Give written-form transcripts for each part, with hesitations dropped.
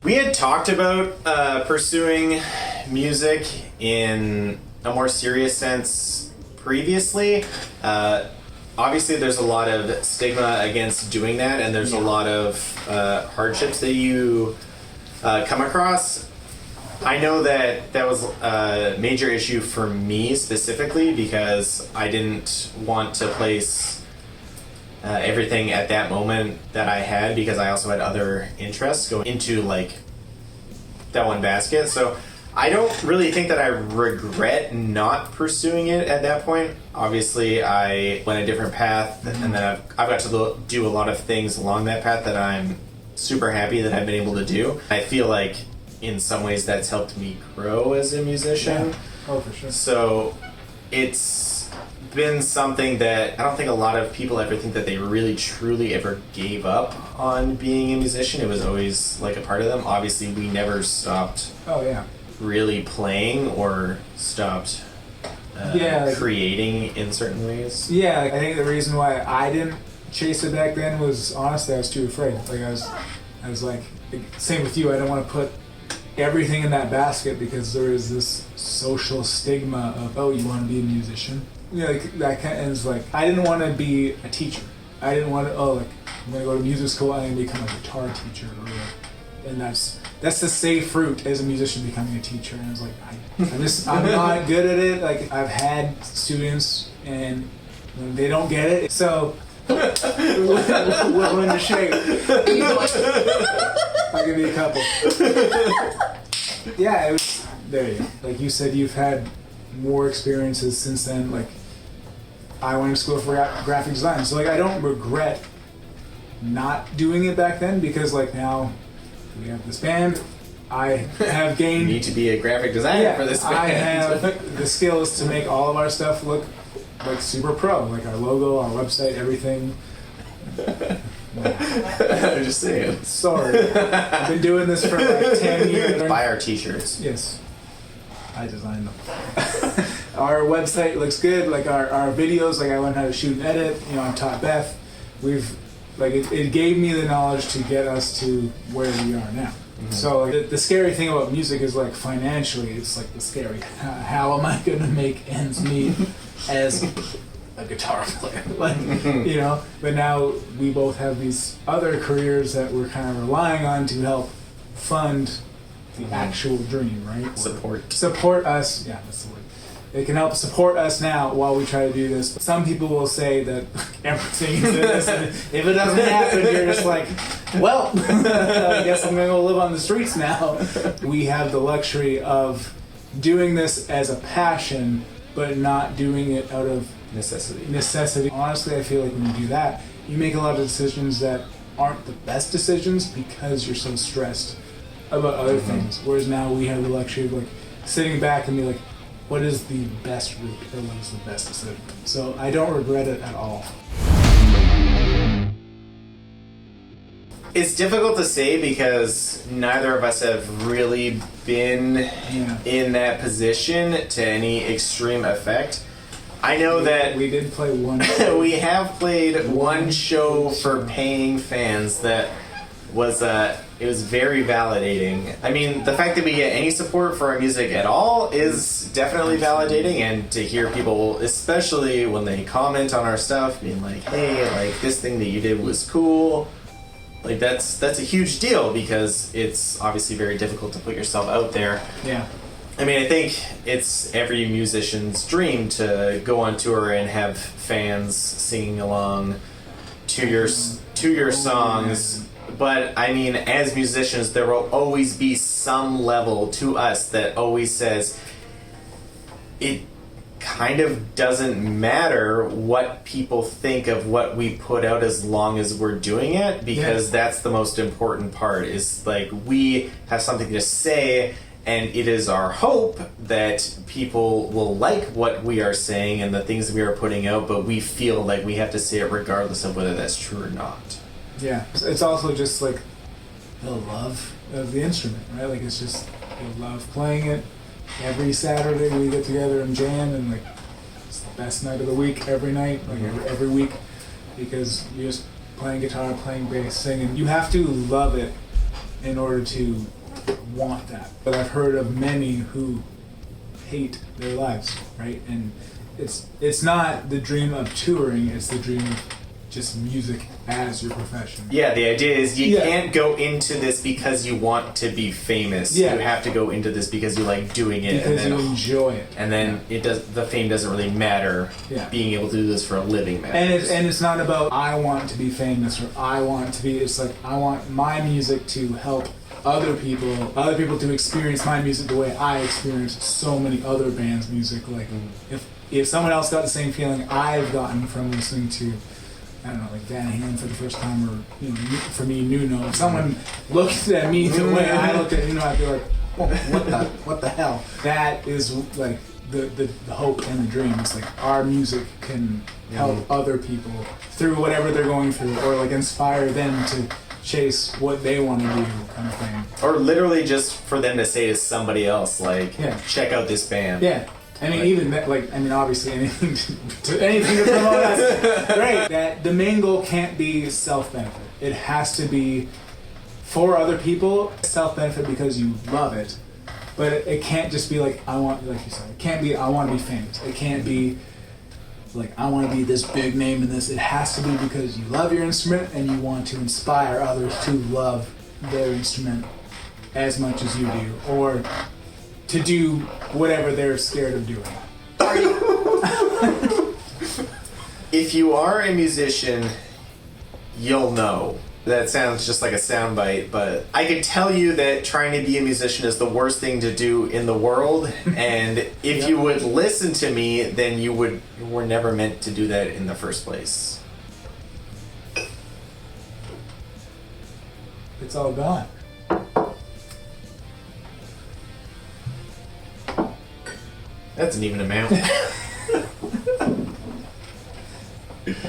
We had talked about pursuing music in a more serious sense previously. Obviously, there's a lot of stigma against doing that, and there's a lot of hardships that you come across. I know that was a major issue for me specifically because I didn't want to place everything at that moment that I had, because I also had other interests going into like that one basket. So I don't really think that I regret not pursuing it at that point. Obviously, I went a different path, and then I've got to do a lot of things along that path that I'm super happy that I've been able to do. I feel like in some ways that's helped me grow as a musician. Yeah. Oh, for sure. So it's been something that I don't think a lot of people ever think that they really truly ever gave up on being a musician. It was always like a part of them. Obviously, we never stopped really playing or stopped creating in certain ways. Yeah, I think the reason why I didn't chase it back then was honestly I was too afraid. Like I was like, same with you. I don't want to put everything in that basket because there is this social stigma of, oh, you want to be a musician. You know, like that kind of, and it's like I didn't want to be a teacher. I didn't want to I'm gonna go to music school and become a guitar teacher, and that's the safe route as a musician, becoming a teacher. And I was like, I'm not good at it. Like I've had students and they don't get it, so willing to shake. I'll give you a couple. Yeah, it was there. You go. Like you said, you've had more experiences since then. Like I went to school for graphic design, so like I don't regret not doing it back then, because like now we have this band. I have gained. You need to be a graphic designer for this band. I have the skills to make all of our stuff look like super pro, like our logo, our website, everything. I'm just saying. Sorry, I've been doing this for like 10 years. Buy our t-shirts. Yes, I designed them. Our website looks good. Like our videos, like I learned how to shoot and edit. You know, I taught Beth. It gave me the knowledge to get us to where we are now. Mm-hmm. So like, the scary thing about music is like financially, it's like the scary. How am I going to make ends meet as a guitar player? Like, you know. But now we both have these other careers that we're kind of relying on to help fund the actual dream, right? Support us. Yeah, that's the word. It can help support us now while we try to do this. Some people will say that everything is this, and if it doesn't happen, you're just like, well, I guess I'm going to go live on the streets now. We have the luxury of doing this as a passion, but not doing it out of necessity. Honestly, I feel like when you do that, you make a lot of decisions that aren't the best decisions because you're so stressed about other things. Whereas now we have the luxury of like sitting back and be like, what is the best route or what is the best decision? So I don't regret it at all. It's difficult to say because neither of us have really been in that position to any extreme effect. I know that we did play one. We have played one show for paying fans that was it was very validating. I mean, the fact that we get any support for our music at all is definitely validating, and to hear people, especially when they comment on our stuff, being like, hey, like this thing that you did was cool. Like that's a huge deal because it's obviously very difficult to put yourself out there. Yeah. I mean, I think it's every musician's dream to go on tour and have fans singing along to your songs. But I mean, as musicians, there will always be some level to us that always says it kind of doesn't matter what people think of what we put out as long as we're doing it, because that's the most important part. Is like we have something to say, and it is our hope that people will like what we are saying and the things we are putting out, but we feel like we have to say it regardless of whether that's true or not. Yeah, it's also just like the love of the instrument, right? Like it's just the love playing it. Every Saturday we get together and jam, and like it's the best night of the week every night, like every week, because you're just playing guitar, playing bass, singing. You have to love it in order to want that. But I've heard of many who hate their lives, right? And it's not the dream of touring, it's the dream of just music as your profession. Yeah, the idea is you Yeah. can't go into this because you want to be famous. Yeah. You have to go into this because you like doing it, Because and you then enjoy it. and then it does. The fame doesn't really matter. Yeah. Being able to do this for a living matters. And it's not about I want to be famous or I want to be. It's like I want my music to help other people to experience my music the way I experience so many other bands' music. Like if someone else got the same feeling I've gotten from listening to, I don't know, like Van Halen for the first time, or for me, Nuno. If someone looked at me the way I looked at Nuno, I'd be like, oh, what the hell? That is like the hope and the dream. It's like our music can help other people through whatever they're going through, or like inspire them to chase what they want to do, kind of thing. Or literally just for them to say to somebody else, like, Yeah. check out this band. Yeah. I mean, even that, like, I mean, obviously anything to promote us. Right. That the main goal can't be self-benefit. It has to be for other people, self-benefit because you love it. But it can't just be like, I want, like you said, it can't be, I want to be famous. It can't be like, I want to be this big name in this. It has to be because you love your instrument and you want to inspire others to love their instrument as much as you do. Or to do whatever they're scared of doing. If you are a musician, you'll know. That sounds just like a soundbite, but I could tell you that trying to be a musician is the worst thing to do in the world, and if you would listen to me, then you were never meant to do that in the first place. It's all gone. That's an even amount.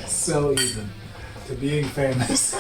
So even to being famous.